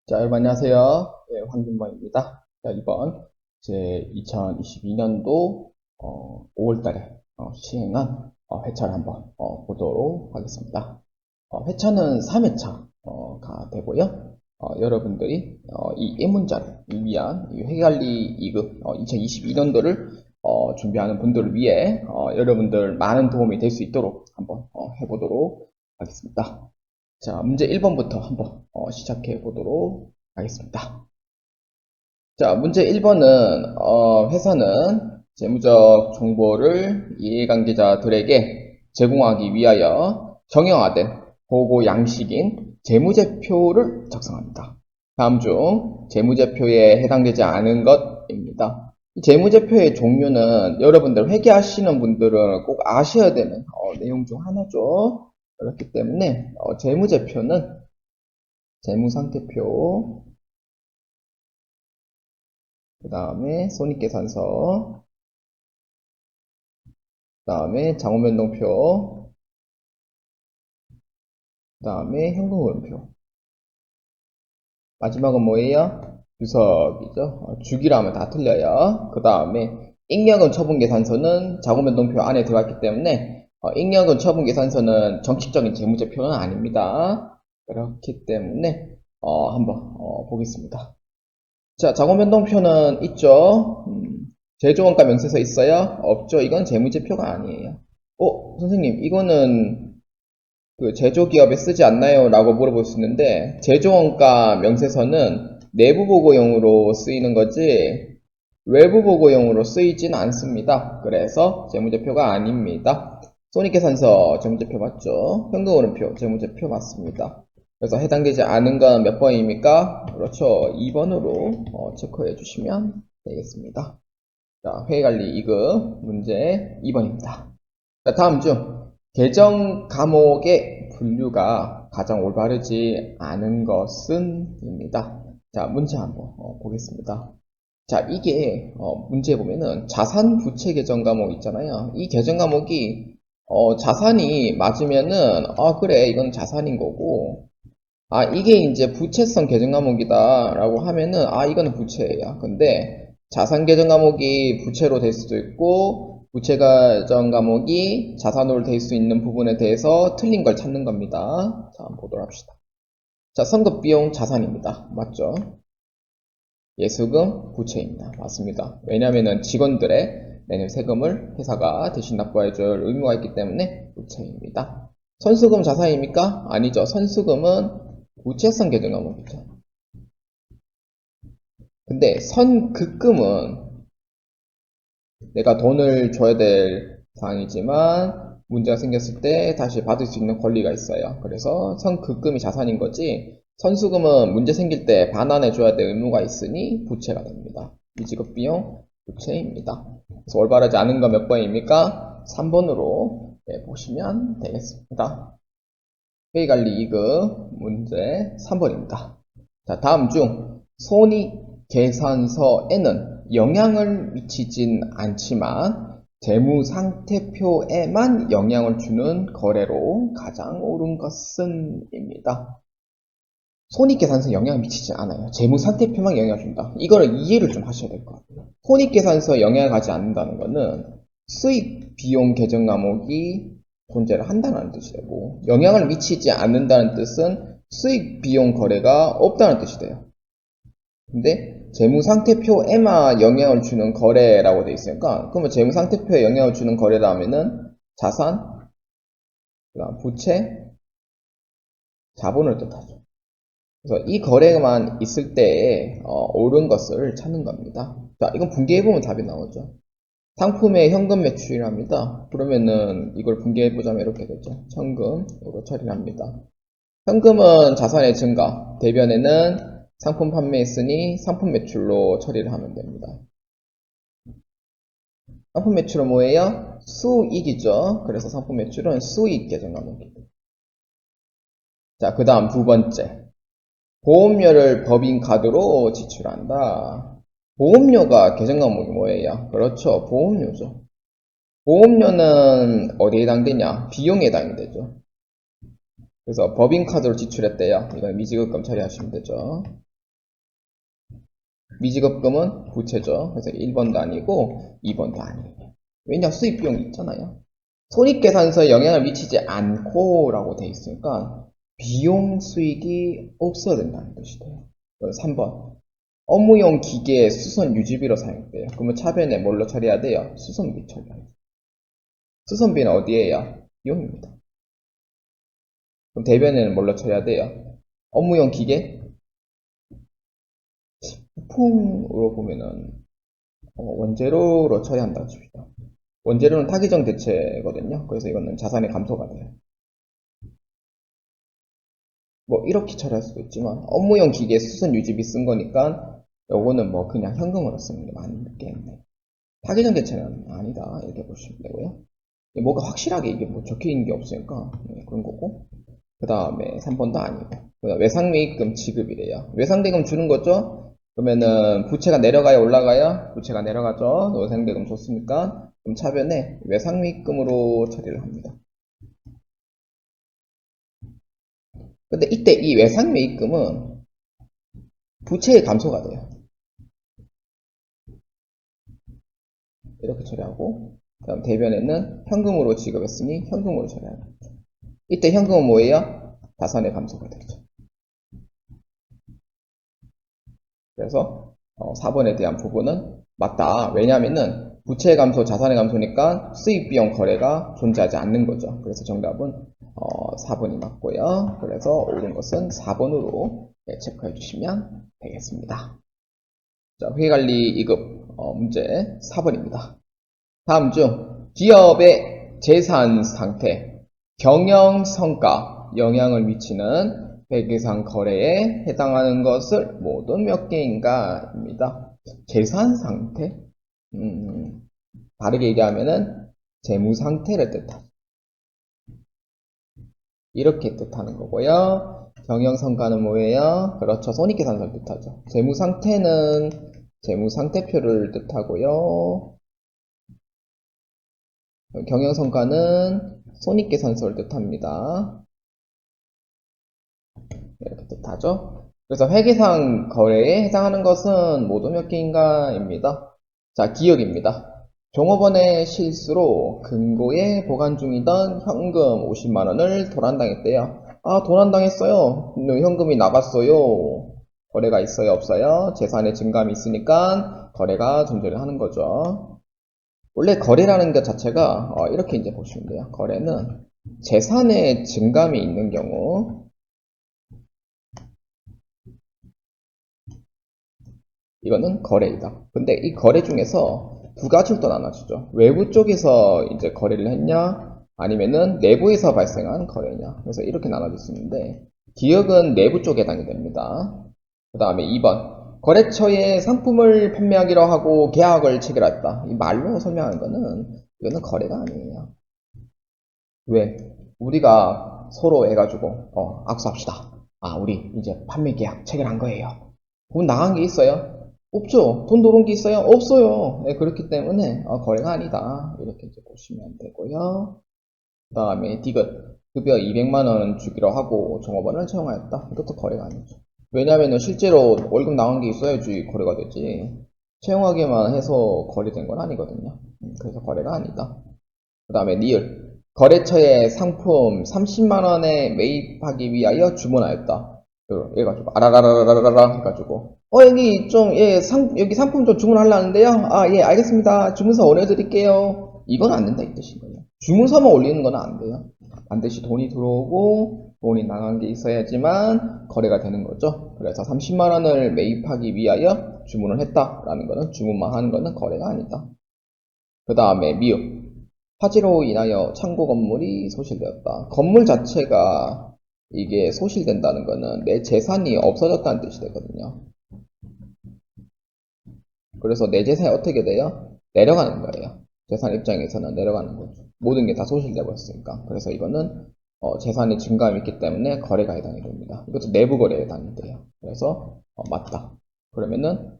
자, 여러분 안녕하세요. 네, 황준범입니다. 자, 이번 제 2022년도 5월달에 시행한 회차를 한번 보도록 하겠습니다. 회차는 3회차가 되고요. 여러분들이 이 문자를 위한 이 회계관리 2급 2022년도를 준비하는 분들을 위해 여러분들 많은 도움이 될 수 있도록 한번 해보도록 하겠습니다. 자, 문제 1번부터 한번 시작해 보도록 하겠습니다. 자, 문제 1번은 회사는 재무적 정보를 이해관계자들에게 제공하기 위하여 정형화된 보고 양식인 재무제표를 작성합니다. 다음 중 재무제표에 해당되지 않은 것입니다. 이 재무제표의 종류는 여러분들 회계하시는 분들은 꼭 아셔야 되는 내용 중 하나죠. 그렇기 때문에 재무제표는 재무상태표, 그 다음에 손익계산서, 그 다음에 장부변동표, 그 다음에 현금흐름표. 마지막은 뭐예요? 주석이죠. 주기라면 다 틀려요. 그 다음에 익력은 처분계산서는 자금변동표 안에 들어갔기 때문에 익력은 처분계산서는 정식적인 재무제표는 아닙니다. 그렇기 때문에 한번 보겠습니다. 자, 자금변동표는 있죠. 제조원가 명세서 있어요? 없죠. 이건 재무제표가 아니에요. 선생님, 이거는 그 제조기업에 쓰지 않나요? 라고 물어볼 수 있는데, 제조원가 명세서는 내부보고용으로 쓰이는 거지, 외부보고용으로 쓰이진 않습니다. 그래서 재무제표가 아닙니다. 손익계산서 재무제표 맞죠? 현금흐름표 재무제표 맞습니다. 그래서 해당되지 않은 건 몇 번입니까? 그렇죠. 2번으로 체크해 주시면 되겠습니다. 자, 회계관리 2급 문제 2번입니다. 자, 다음 중 계정 과목의 분류가 가장 올바르지 않은 것은 입니다. 자, 문제 한번 보겠습니다. 자, 이게 문제에 보면은 자산 부채 계정 과목 있잖아요. 이 계정 과목이 자산이 맞으면은 그래 이건 자산인 거고, 이게 이제 부채성 계정 과목이다 라고 하면은 이거는 부채예요. 근데 자산 계정 과목이 부채로 될 수도 있고 부채 계정 과목이 자산으로 될 수 있는 부분에 대해서 틀린 걸 찾는 겁니다. 자, 한번 보도록 합시다. 자, 선급 비용 자산입니다. 맞죠? 예수금 부채입니다. 맞습니다. 왜냐면은 직원들의 내는 세금을 회사가 대신 납부해줄 의무가 있기 때문에 부채입니다. 선수금 자산입니까? 아니죠. 선수금은 부채성 계정 과목이죠. 근데 선급금은 내가 돈을 줘야 될 사항이지만 문제가 생겼을 때 다시 받을 수 있는 권리가 있어요. 그래서 선급금이 자산인 거지, 선수금은 문제 생길 때 반환해 줘야 될 의무가 있으니 부채가 됩니다. 미지급 비용 부채입니다. 그래서 올바르지 않은 건 몇 번입니까? 3번으로 보시면 되겠습니다. 회계관리 2급 문제 3번입니다. 자, 다음 중 손익계산서에는 영향을 미치진 않지만 재무상태표에만 영향을 주는 거래로 가장 옳은 것은 입니다. 손익계산서에 영향을 미치지 않아요. 재무상태표만 영향을 준다. 이거를 이해를 좀 하셔야 될 것 같아요. 손익계산서에 영향을 가지 않는다는 것은 수익 비용 계정 과목이 존재를 한다는 뜻이고, 영향을 미치지 않는다는 뜻은 수익 비용 거래가 없다는 뜻이 돼요. 근데 재무상태표에만 영향을 주는 거래라고 되어 있으니까, 그러면 재무상태표에 영향을 주는 거래라면은 자산, 그다음 부채, 자본을 뜻하죠. 그래서 이 거래만 있을 때에 옳은 것을 찾는 겁니다. 자, 이건 분개해보면 답이 나오죠. 상품의 현금 매출이랍니다. 그러면은 이걸 분개해보자면 이렇게 되죠. 현금으로 처리를 합니다. 현금은 자산의 증가, 대변에는 상품 판매했으니 상품 매출로 처리를 하면 됩니다. 상품 매출은 뭐예요? 수익이죠. 그래서 상품 매출은 수익 계정 과목입니다. 자, 그 다음 두 번째. 보험료를 법인카드로 지출한다. 보험료가 계정 과목이 뭐예요? 그렇죠. 보험료죠. 보험료는 어디에 해당되냐? 비용에 해당이 되죠. 그래서 법인카드로 지출했대요. 이건 미지급금 처리하시면 되죠. 미지급금은 부채죠. 그래서 1번도 아니고 2번도 아니에요. 왜냐? 수입 비용이 있잖아요. 손익계산서에 영향을 미치지 않고 라고 돼 있으니까 비용 수익이 없어야 된다는 뜻이 돼요. 3번. 업무용 기계 수선 유지비로 사용돼요. 그러면 차변에 뭘로 처리해야 돼요? 수선비 처리해야죠. 수선비는 어디에요? 비용입니다. 그럼 대변에는 뭘로 처리해야 돼요? 업무용 기계? 부품으로 보면은 원재료로 처리한다 칩시다. 원재료는 타기정 대체거든요. 그래서 이거는 자산의 감소가 돼요. 뭐 이렇게 처리할 수도 있지만 업무용 기계 수선 유지비 쓴 거니까 요거는 뭐 그냥 현금으로 쓰는 게 맞겠네. 타기정 대체는 아니다 이렇게 보시면 되고요. 뭐가 확실하게 이게 뭐 적혀있는 게 없으니까 그런 거고, 그 다음에 3번도 아니고, 그다음 외상매입금 지급이래요. 외상대금 주는 거죠? 그러면은 부채가 내려가야 올라가야? 부채가 내려가죠. 외상대금 줬으니까 그럼 차변에 외상매입금으로 처리를 합니다. 근데 이때 이 외상매입금은 부채의 감소가 돼요. 이렇게 처리하고, 그 다음 대변에는 현금으로 지급했으니 현금으로 처리합니다. 이때 현금은 뭐예요? 자산의 감소가 되죠. 그래서 4번에 대한 부분은 맞다. 왜냐하면은 부채의 감소, 자산의 감소니까 수입 비용 거래가 존재하지 않는 거죠. 그래서 정답은 4번이 맞고요. 그래서 옳은 것은 4번으로 체크해 주시면 되겠습니다. 자, 회계관리 2급 문제 4번입니다. 다음 중 기업의 재산 상태, 경영 성과, 영향을 미치는 회계상 거래에 해당하는 것을 모두 몇 개인가? 입니다. 재산 상태? 다르게 얘기하면은 재무 상태를 뜻하죠. 이렇게 뜻하는 거고요. 경영 성과는 뭐예요? 그렇죠. 손익계산서를 뜻하죠. 재무 상태는 재무 상태표를 뜻하고요. 경영 성과는 손익계산서를 뜻합니다. 이렇게 뜻하죠. 그래서 회계상 거래에 해당하는 것은 모두 몇 개인가? 입니다. 자, 기억입니다. 종업원의 실수로 금고에 보관 중이던 현금 50만원을 도난당했대요. 아, 도난당했어요. 현금이 나갔어요. 거래가 있어요, 없어요? 재산의 증감이 있으니까 거래가 존재를 하는 거죠. 원래 거래라는 것 자체가 이렇게 이제 보시면 돼요. 거래는 재산의 증감이 있는 경우, 이거는 거래이다. 근데 이 거래 중에서 두 가지로 또 나눠지죠. 외부 쪽에서 이제 거래를 했냐, 아니면은 내부에서 발생한 거래냐. 그래서 이렇게 나눠질 수 있는데, 기억은 내부 쪽에 해당이 됩니다. 그 다음에 2번. 거래처에 상품을 판매하기로 하고 계약을 체결했다. 이 말로 설명하는 거는, 이거는 거래가 아니에요. 왜? 우리가 서로 해가지고, 악수합시다. 아, 우리 이제 판매 계약 체결한 거예요. 돈 나간 게 있어요? 없죠. 돈 들어온 게 있어요? 없어요. 네, 그렇기 때문에 거래가 아니다. 이렇게 이제 보시면 되고요. 그 다음에 디귿. 급여 200만원 주기로 하고 종업원을 채용하였다. 이것도 거래가 아니죠. 왜냐면은 실제로 월급 나간 게 있어야지 거래가 되지. 채용하기만 해서 거래된 건 아니거든요. 그래서 거래가 아니다. 그 다음에 니을. 거래처에 상품 30만원에 매입하기 위하여 주문하였다. 해가지고 아라라라라라라 해가지고 여기 좀 여기 상품 좀 주문하려는데요. 아, 예, 알겠습니다. 주문서 올려드릴게요. 이건 안 된다 이 뜻인 거예요. 주문서만 올리는 건 안 돼요. 반드시 돈이 들어오고 돈이 나간 게 있어야지만 거래가 되는 거죠. 그래서 30만원을 매입하기 위하여 주문을 했다라는 거는, 주문만 하는 거는 거래가 아니다. 그 다음에 미흡. 화재로 인하여 창고 건물이 소실되었다. 건물 자체가 이게 소실된다는 거는 내 재산이 없어졌다는 뜻이 되거든요. 그래서 내 재산이 어떻게 돼요? 내려가는 거예요. 재산 입장에서는 내려가는 거죠. 모든 게 다 소실돼 버렸으니까. 그래서 이거는 재산의 증감이 있기 때문에 거래가 해당이 됩니다. 이것도 내부 거래에 해당이 돼요. 그래서 맞다. 그러면은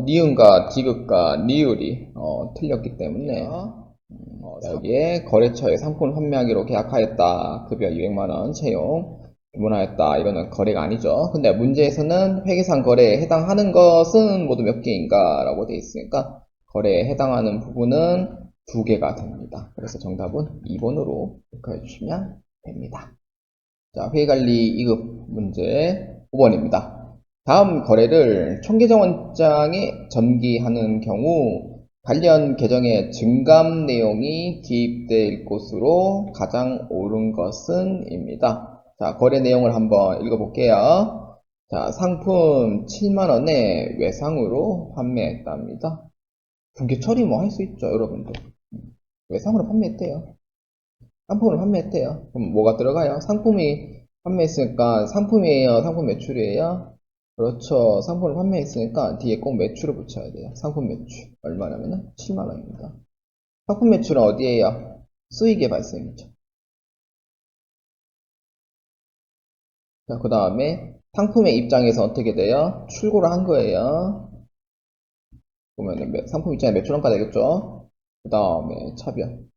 니은과 디귿과 니을이 틀렸기 때문에 여기에 거래처에 상품을 판매하기로 계약하였다. 급여 200만원 채용. 주문하였다. 이거는 거래가 아니죠. 근데 문제에서는 회계상 거래에 해당하는 것은 모두 몇 개인가 라고 되어 있으니까 거래에 해당하는 부분은 2개가 됩니다. 그래서 정답은 2번으로 체크해 주시면 됩니다. 자, 회의관리 2급 문제 5번입니다. 다음 거래를 총계정원장에 전기하는 경우 관련 계정에 증감 내용이 기입될 것으로 가장 옳은 것은 입니다. 자, 거래 내용을 한번 읽어볼게요. 자, 상품 7만원에 외상으로 판매했답니다. 분기 처리 뭐 할 수 있죠, 여러분들. 외상으로 판매했대요. 상품을 판매했대요. 그럼 뭐가 들어가요? 상품이 판매했으니까 상품이에요? 상품 매출이에요? 그렇죠. 상품을 판매했으니까 뒤에 꼭 매출을 붙여야 돼요. 상품 매출. 얼마냐면은 7만원입니다. 상품 매출은 어디에요? 수익의 발생이죠. 자, 그 다음에 상품의 입장에서 어떻게 돼요? 출고를 한 거예요. 보면은 상품 입장에 매출원가 되겠죠? 그 다음에 차변.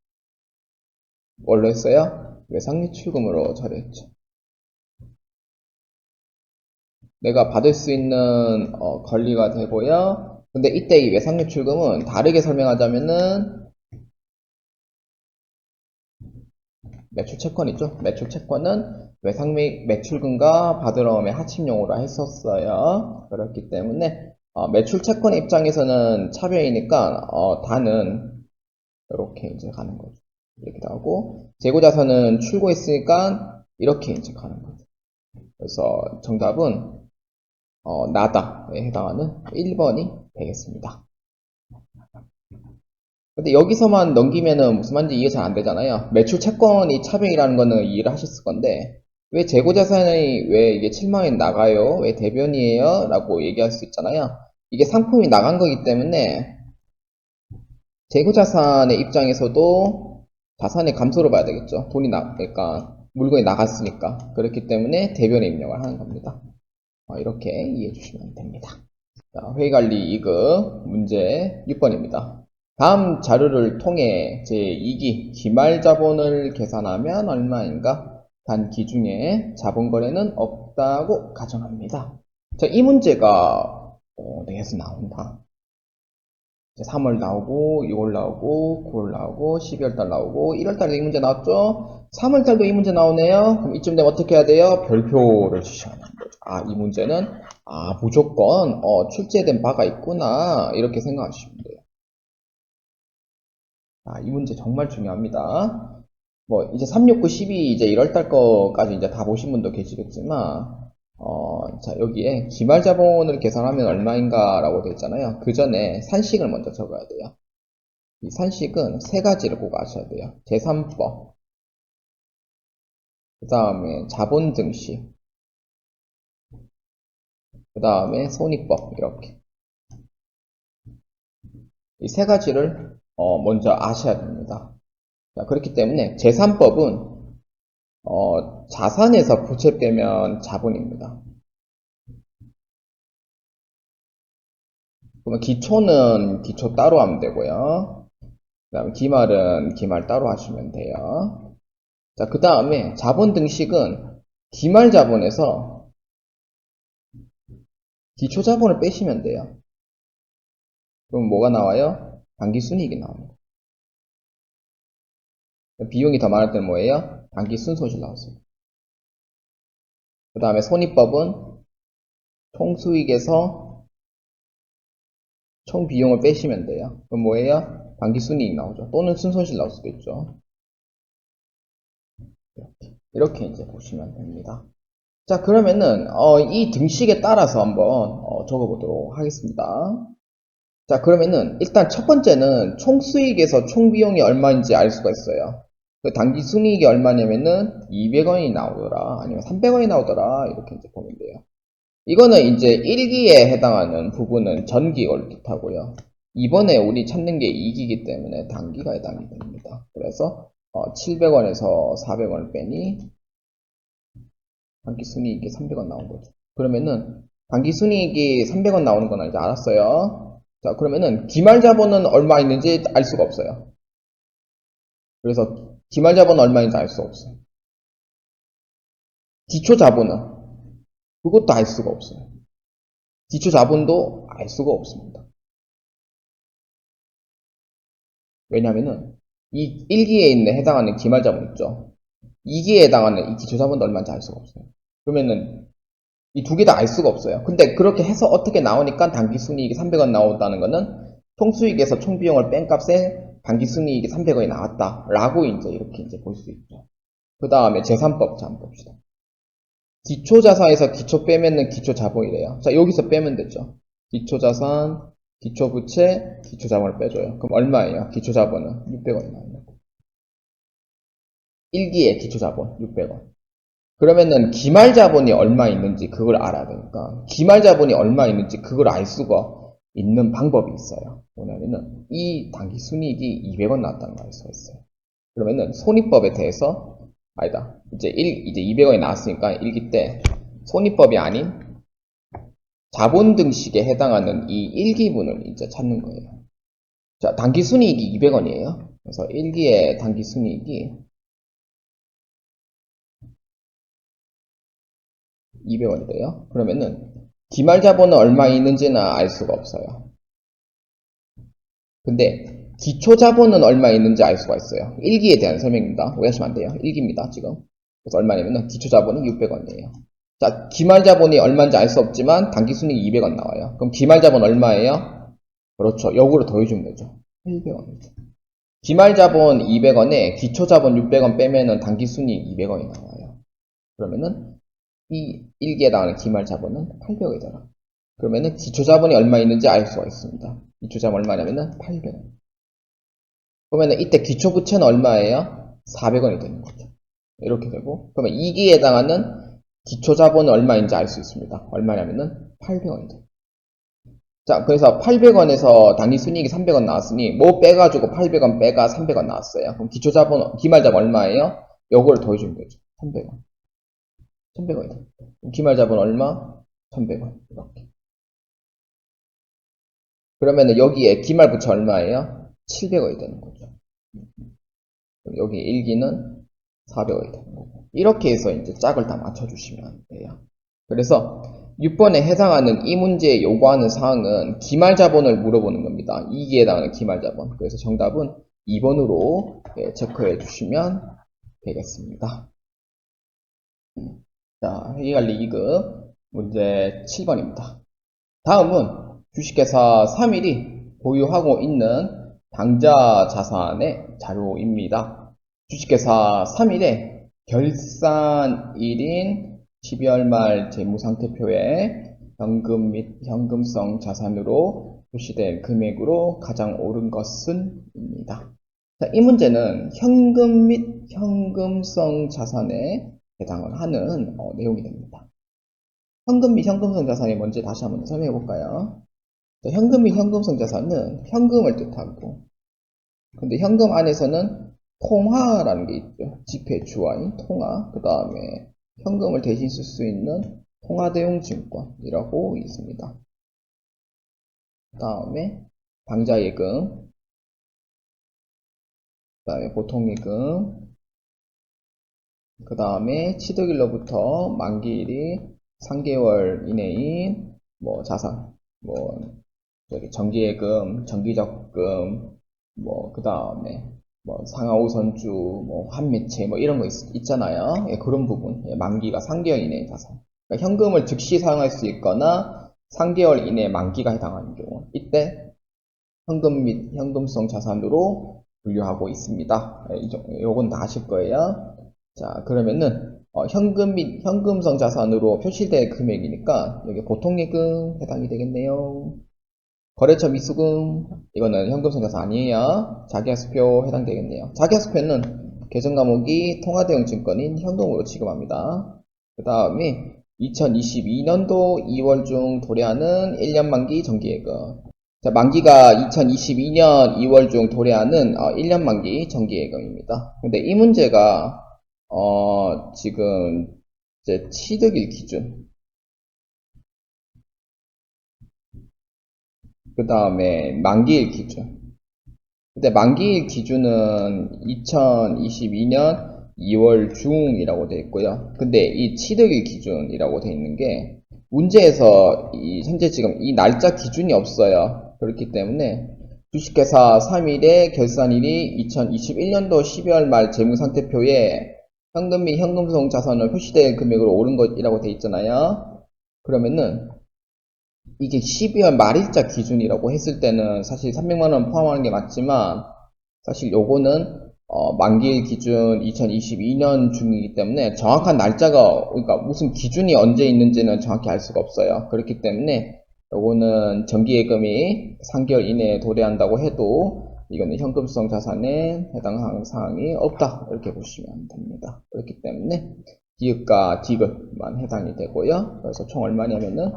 뭘로 했어요? 외상리 출금으로 처리했죠. 내가 받을 수 있는 권리가 되고요. 근데 이때 이 외상리 출금은 다르게 설명하자면은 매출 채권이죠. 매출 채권은 외상리 매출금과 받으러움의 하침용으로 했었어요. 그렇기 때문에 매출 채권 입장에서는 차별이니까 다는 이렇게 이제 가는 거죠. 이렇게 하고 재고자산은 출고했으니까 이렇게 이제 가는 거죠. 그래서 정답은 나다에 해당하는 1번이 되겠습니다. 근데 여기서만 넘기면은 무슨 말인지 이해 잘 안 되잖아요. 매출 채권이 차병이라는 거는 이해를 하셨을 건데, 왜 재고자산이 왜 이게 7만원이 나가요? 왜 대변이에요? 라고 얘기할 수 있잖아요. 이게 상품이 나간 거기 때문에, 재고자산의 입장에서도 자산의 감소를 봐야 되겠죠. 그러니까, 물건이 나갔으니까. 그렇기 때문에 대변의 입력을 하는 겁니다. 이렇게 이해해 주시면 됩니다. 자, 회의관리 2급 문제 6번입니다. 다음 자료를 통해 제2기 기말자본을 계산하면 얼마인가? 단기 중에 자본거래는 없다고 가정합니다. 자, 이 문제가 내에서 나온다. 3월 나오고 6월 나오고 9월 나오고 12월달 나오고 1월달에 이 문제 나왔죠? 3월달도 이 문제 나오네요. 그럼 이쯤 되면 어떻게 해야 돼요? 별표를 주셔야 하는 거죠. 이 문제는 무조건 출제된 바가 있구나 이렇게 생각하시면 돼요. 이 문제 정말 중요합니다. 뭐 이제 3, 6, 9, 12 이제 1월달 거까지 이제 다 보신 분도 계시겠지만 자, 여기에 기말자본을 계산하면 얼마인가 라고 되어 있잖아요. 그 전에 산식을 먼저 적어야 돼요. 이 산식은 세 가지를 꼭 아셔야 돼요. 제3법, 그 다음에 자본증식, 그 다음에 손익법, 이렇게. 이 세 가지를 먼저 아셔야 됩니다. 자, 그렇기 때문에 제3법은 자산에서 부채되면 자본입니다. 그러면 기초는 기초 따로 하면 되고요. 그 다음에 기말은 기말 따로 하시면 돼요. 자, 그 다음에 자본 등식은 기말 자본에서 기초 자본을 빼시면 돼요. 그럼 뭐가 나와요? 단기 순이익이 나옵니다. 비용이 더 많을 때는 뭐예요? 단기 순손실 나왔어요. 그 다음에 손익법은 총수익에서 총 비용을 빼시면 돼요. 그럼 뭐예요? 단기 순이익 나오죠. 또는 순손실 나올 수도 있죠. 이렇게 이제 보시면 됩니다. 자, 그러면은 이 등식에 따라서 한번 적어보도록 하겠습니다. 자, 그러면은 일단 첫 번째는 총수익에서 총비용이 얼마인지 알 수가 있어요. 그 단기 순이익이 얼마냐면은 200원이 나오더라, 아니면 300원이 나오더라, 이렇게 이제 보면 돼요. 이거는 이제 1기에 해당하는 부분은 전기를 뜻하고요. 이번에 우리 찾는 게 2기이기 때문에 단기가 해당이 됩니다. 그래서 700원에서 400원을 빼니 단기 순이익이 300원 나온 거죠. 그러면은 단기 순이익이 300원 나오는 건 이제 알았어요. 자, 그러면은 기말 자본은 얼마 있는지 알 수가 없어요. 그래서 기말 자본은 얼마인지 알 수 없어요. 기초 자본은 그것도 알 수가 없어요. 기초 자본도 알 수가 없습니다. 왜냐면은 이 1기에 있는 해당하는 기말 자본 있죠. 2기에 해당하는 이 기초 자본도 얼마인지 알 수가 없어요. 그러면은 이 두 개 다 알 수가 없어요. 근데 그렇게 해서 어떻게 나오니까 단기 순이익이 300원 나온다는 거는 총수익에서 총비용을 뺀 값에 단기 순이익이 300원이 나왔다라고 이제 이렇게 이제 볼 수 있죠. 그 다음에 제3법 자 한번 봅시다. 기초자산에서 기초 빼면은 기초자본이래요. 자, 여기서 빼면 되죠. 기초자산, 기초부채, 기초자본을 빼줘요. 그럼 얼마예요? 기초자본은 600원이 나와요. 1기에 기초자본 600원. 그러면은 기말자본이 얼마 있는지 그걸 알아야 되니까 기말자본이 얼마 있는지 그걸 알 수가 있는 방법이 있어요. 뭐냐면은 이 단기 순이익이 200원 나왔다는 걸 알 수가 있어요. 그러면은 손익법에 대해서 아니다. 이제 200원이 나왔으니까 1기 때 손익법이 아닌 자본 등식에 해당하는 이 1기분을 이제 찾는 거예요. 자, 단기 순이익이 200원이에요. 그래서 1기의 단기 순이익이 200원이래요. 그러면은 기말자본은 얼마 있는지는 알 수가 없어요. 근데 기초자본은 얼마 있는지 알 수가 있어요. 1기에 대한 설명입니다. 오해하시면 안 돼요. 1기입니다, 지금. 그래서 얼마냐면은 기초자본이 600원이에요. 자, 기말자본이 얼마인지 알 수 없지만 단기순이익 200원 나와요. 그럼 기말자본 얼마예요? 그렇죠. 역으로 더해주면 되죠. 800원이죠. 기말자본 200원에 기초자본 600원 빼면은 단기순이익 200원이 나와요. 그러면은 이 1기에 해당하는 기말자본은 800원이잖아. 그러면은 기초자본이 얼마 있는지 알 수가 있습니다. 기초자본 얼마냐면은 800원. 그러면은 이때 기초부채는 얼마예요? 400원이 되는 거죠. 이렇게 되고, 그러면 2기에 해당하는 기초자본은 얼마인지 알 수 있습니다. 얼마냐면은 800원이 돼요. 자, 그래서 800원에서 단위순이익이 300원 나왔으니, 뭐 빼가지고 800원 빼가 300원 나왔어요. 그럼 기초자본, 기말자본 얼마예요? 요거를 더해주면 되죠. 300원. 1100원이 돼요. 기말자본 얼마? 1100원. 이렇게. 그러면은 여기에 기말부채 얼마예요? 700원이 되는 거죠. 여기 1기는 400원이 되는 거고. 이렇게 해서 이제 짝을 다 맞춰주시면 돼요. 그래서 6번에 해당하는 이 문제에 요구하는 사항은 기말자본을 물어보는 겁니다. 2기에 해당하는 기말자본. 그래서 정답은 2번으로 체크해 주시면 되겠습니다. 자, 회계관리 2급 문제 7번입니다. 다음은 주식회사 3일이 보유하고 있는 당좌 자산의 자료입니다. 주식회사 3일에 결산일인 12월 말 재무상태표에 현금 및 현금성 자산으로 표시된 금액으로 가장 옳은 것은? 입니다. 자, 이 문제는 현금 및 현금성 자산에 해당을 하는 내용이 됩니다. 현금 및 현금성 자산이 뭔지 다시 한번 설명해 볼까요? 현금 및 현금성 자산은 현금을 뜻하고, 근데 현금 안에서는 통화라는 게 있죠. 지폐 주화인 통화, 그 다음에 현금을 대신 쓸 수 있는 통화대용 증권이라고 있습니다. 그 다음에 당좌예금, 그 다음에 보통예금, 그 다음에 취득일로부터 만기일이 3개월 이내인 뭐 자산, 뭐 저기 정기예금, 정기적금, 뭐 그 다음에 뭐 상하우선주, 뭐 환매채 뭐 이런 거 있잖아요. 예, 그런 부분. 예, 만기가 3개월 이내의 자산. 그러니까 현금을 즉시 사용할 수 있거나 3개월 이내에 만기가 해당하는 경우, 이때 현금 및 현금성 자산으로 분류하고 있습니다. 예, 요건 다 아실 거예요. 자, 그러면은 현금 및 현금성 자산으로 표시될 금액이니까 여기 보통예금 해당이 되겠네요. 거래처 미수금, 이거는 현금성 자산 아니에요. 자기하수표 해당되겠네요. 자기하수표는 계정 과목이 통화대용 증권인 현금으로 지급합니다. 그 다음에 2022년도 2월 중 도래하는 1년 만기 정기예금. 자, 만기가 2022년 2월 중 도래하는 1년 만기 정기예금입니다. 근데 이 문제가 지금 이제 취득일 기준, 그 다음에 만기일 기준. 근데 만기일 기준은 2022년 2월 중이라고 되어 있고요. 근데 이 취득일 기준이라고 되어 있는 게 문제에서 현재 지금 이 날짜 기준이 없어요. 그렇기 때문에 주식회사 3일의 결산일이 2021년도 12월 말 재무상태표에 현금 및 현금성 자산을 표시될 금액으로 오른 것이라고 되어 있잖아요. 그러면은 이게 12월 말일자 기준이라고 했을 때는 사실 300만원 포함하는 게 맞지만 사실 요거는 만기일 기준 2022년 중이기 때문에 정확한 날짜가 그러니까 무슨 기준이 언제 있는지는 정확히 알 수가 없어요. 그렇기 때문에 요거는 정기예금이 3개월 이내에 도래한다고 해도 이거는 현금성 자산에 해당하는 사항이 없다 이렇게 보시면 됩니다. 그렇기 때문에 기업과 디귿만 해당이 되고요. 그래서 총 얼마냐면은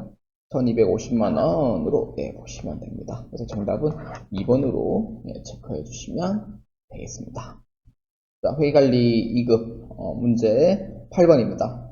1250만원으로 보시면 됩니다. 그래서 정답은 2번으로 체크해 주시면 되겠습니다. 자, 회의관리 2급 문제 8번입니다.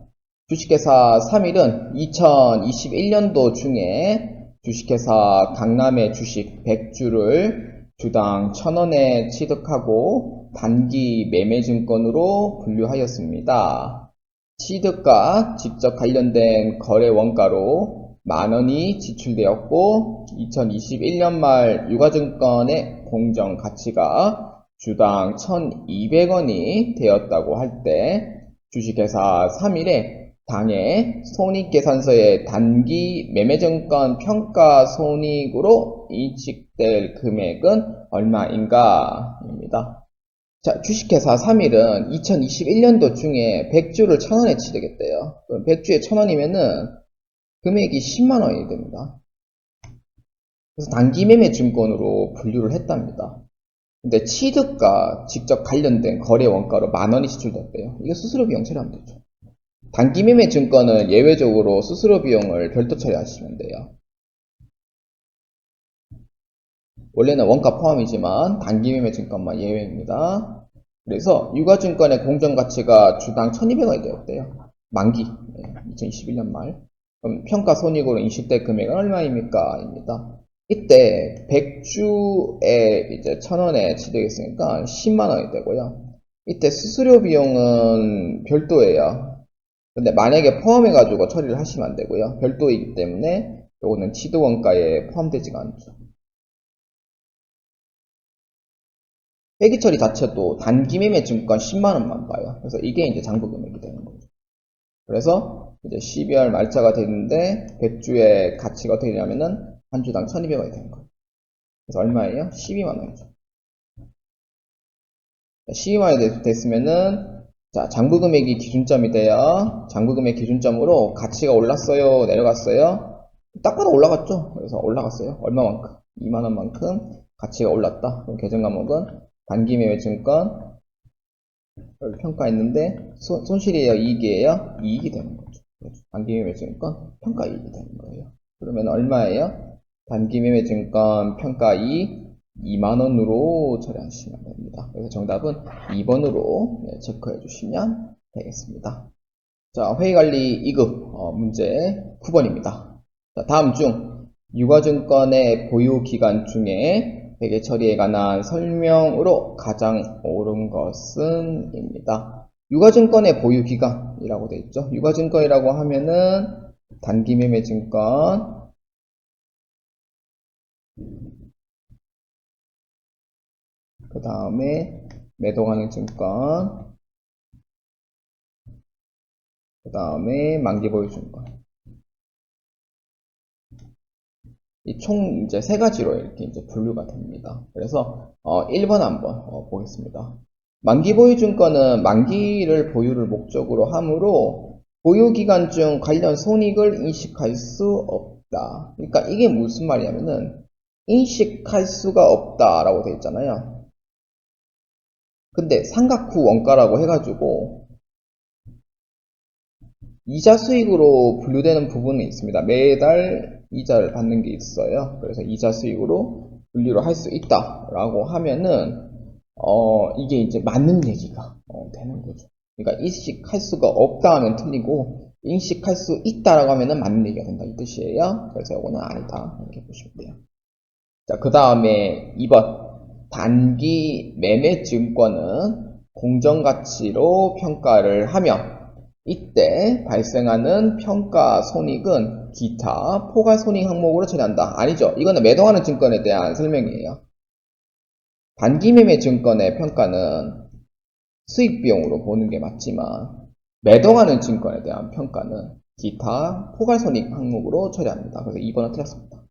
주식회사 3일은 2021년도 중에 주식회사 강남의 주식 100주를 주당 1000원에 취득하고 단기 매매증권으로 분류하였습니다. 취득과 직접 관련된 거래 원가로 만원이 지출되었고 2021년 말 유가증권의 공정 가치가 주당 1200원이 되었다고 할 때 주식회사 3일에 당해 손익계산서의 단기 매매증권 평가손익으로 인식될 금액은 얼마인가? 입니다. 자, 주식회사 3일은 2021년도 중에 100주를 1000원에 취득했대요. 100주에 1000원이면은 금액이 10만원이 됩니다. 그래서 단기 매매 증권으로 분류를 했답니다. 근데 취득과 직접 관련된 거래 원가로 만원이 지출됐대요. 이거 수수료 비용 처리하면 되죠. 단기 매매 증권은 예외적으로 수수료 비용을 별도 처리하시면 돼요. 원래는 원가 포함이지만 단기 매매 증권만 예외입니다. 그래서 유가증권의 공정가치가 주당 1200원이 되었대요. 만기 2021년 말. 그럼 평가손익으로 인식될 금액은 얼마입니까? 입니다. 이때 100주에 이제 1000원에 취득했으니까 10만원이 되고요. 이때 수수료 비용은 별도예요. 근데 만약에 포함해가지고 처리를 하시면 안 되고요. 별도이기 때문에 이거는 취득원가에 포함되지가 않죠. 회계 처리 자체도 단기 매매 증권 10만원만 봐요. 그래서 이게 이제 장부 금액이 되는 거죠. 그래서 이제 12월 말짜가 되는데 100주의 가치가 어떻게 되냐면은 한 주당 1200원이 되는 거예요. 그래서 얼마예요? 12만원이죠. 12만원이 됐으면은 자, 장부 금액이 기준점이 돼요. 장부 금액 기준점으로 가치가 올랐어요? 내려갔어요? 딱 봐도 올라갔죠? 그래서 올라갔어요. 얼마만큼? 2만원만큼 가치가 올랐다. 그럼 계정 과목은 단기 매매 증권 평가했는데 손실이에요? 이익이에요? 이익이 되는 거죠. 단기 매매 증권 평가 이익이 되는 거예요. 그러면 얼마예요? 단기 매매 증권 평가 이익 2만원으로 처리하시면 됩니다. 그래서 정답은 2번으로 체크해 주시면 되겠습니다. 자, 회의관리 2급 문제 9번입니다. 자, 다음 중 유가증권의 보유기간 중에 회계 처리에 관한 설명으로 가장 옳은 것은 입니다. 유가증권의 보유기간이라고 되어 있죠. 유가증권이라고 하면은 단기 매매 증권, 그 다음에 매도가능 증권, 그 다음에 만기 보유 증권. 이 총 이제 세 가지로 이렇게 이제 분류가 됩니다. 그래서 1번 한번 보겠습니다. 만기 보유 증권은 만기를 보유를 목적으로 하므로 보유 기간 중 관련 손익을 인식할 수 없다. 그러니까 이게 무슨 말이냐면은 인식할 수가 없다라고 되어 있잖아요. 근데 상각 후 원가라고 해가지고 이자 수익으로 분류되는 부분이 있습니다. 매달 이자를 받는 게 있어요. 그래서 이자 수익으로 분류를 할 수 있다라고 하면은 이게 이제 맞는 얘기가 되는 거죠. 그러니까 인식할 수가 없다 하면 틀리고 인식할 수 있다라고 하면은 맞는 얘기가 된다 이 뜻이에요. 그래서 이거는 아니다 이렇게 보시면 돼요. 자, 그 다음에 2번 단기 매매 증권은 공정가치로 평가를 하며 이때 발생하는 평가 손익은 기타 포괄손익 항목으로 처리한다. 아니죠. 이거는 매도하는 증권에 대한 설명이에요. 단기매매 증권의 평가는 수익비용으로 보는 게 맞지만 매도하는 증권에 대한 평가는 기타 포괄손익 항목으로 처리합니다. 그래서 2번은 틀렸습니다.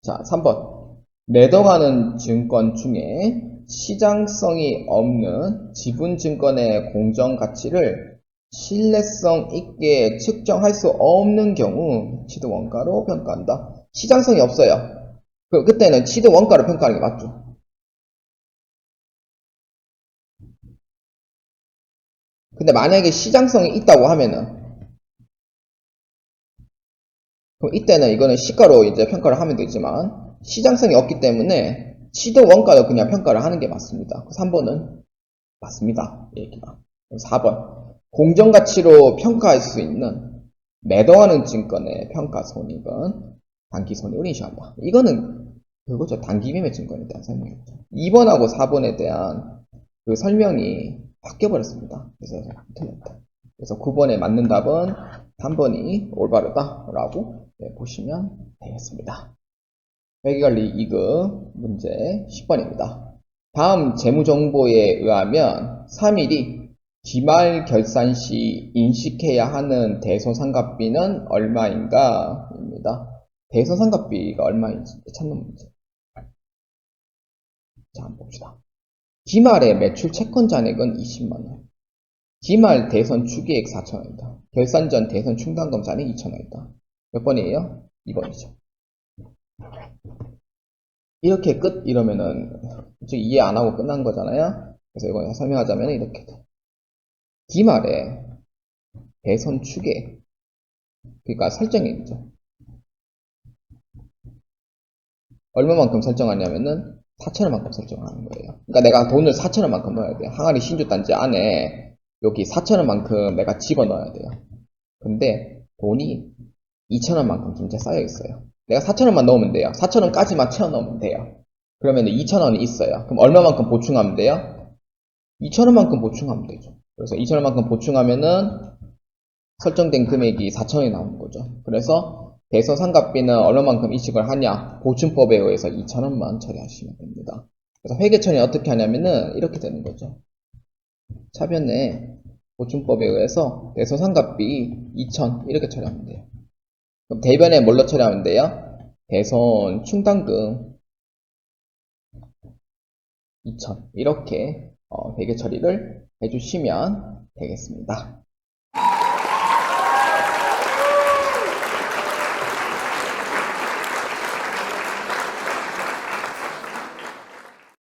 자, 3번. 매도하는 증권 중에 시장성이 없는 지분증권의 공정가치를 신뢰성 있게 측정할 수 없는 경우 취득원가로 평가한다. 시장성이 없어요. 그때는 취득원가로 평가하는 게 맞죠. 근데 만약에 시장성이 있다고 하면은 그럼 이때는 이거는 시가로 이제 평가를 하면 되지만 시장성이 없기 때문에 취득원가로 그냥 평가를 하는 게 맞습니다. 3번은 맞습니다. 얘기가. 4번. 공정가치로 평가할 수 있는 매도하는 증권의 평가손익은 단기손익을 인식한다. 이거는 그거죠. 단기매매 증권에 대한 설명이죠. 2번하고 4번에 대한 그 설명이 바뀌어버렸습니다. 그래서 틀렸다. 그래서 9번에 맞는 답은 3번이 올바르다라고 보시면 되겠습니다. 회계관리 2급 문제 10번입니다. 다음 재무정보에 의하면 3일이 기말 결산 시 인식해야 하는 대손상각비는 얼마인가? 입니다. 대손상각비가 얼마인지 찾는 문제. 자, 한번 봅시다. 기말의 매출 채권 잔액은 20만원. 기말 대선 추계액 4천원이다. 결산 전 대선 충당금 잔액 2천원이다. 몇 번이에요? 2번이죠. 이렇게 끝? 이러면은 이해 안 하고 끝난 거잖아요. 그래서 이거 설명하자면 이렇게 돼. 기말에 대선 추계, 그러니까 설정액이죠. 얼마만큼 설정하냐면은 4천원만큼 설정하는 거예요. 그러니까 내가 돈을 4천원만큼 넣어야 돼요. 항아리 신주단지 안에 여기 4천원만큼 내가 집어넣어야 돼요. 근데 돈이 2천원만큼 존재 쌓여 있어요. 내가 4천원만 넣으면 돼요. 4천원까지만 채워 넣으면 돼요. 그러면 2천원이 있어요. 그럼 얼마만큼 보충하면 돼요? 2천원만큼 보충하면 되죠. 그래서 2천원만큼 보충하면은 설정된 금액이 4천원이 나오는 거죠. 그래서 대손상각비는 얼마만큼 이식을 하냐? 보충법에 의해서 2천원만 처리하시면 됩니다. 그래서 회계처리 어떻게 하냐면은 이렇게 되는 거죠. 차변에 보충법에 의해서 대손상각비 2천 이렇게 처리하면 돼요. 그럼 대변에 뭘로 처리하면 돼요? 대손 충당금 2천 이렇게 회계 처리를 해주시면 되겠습니다.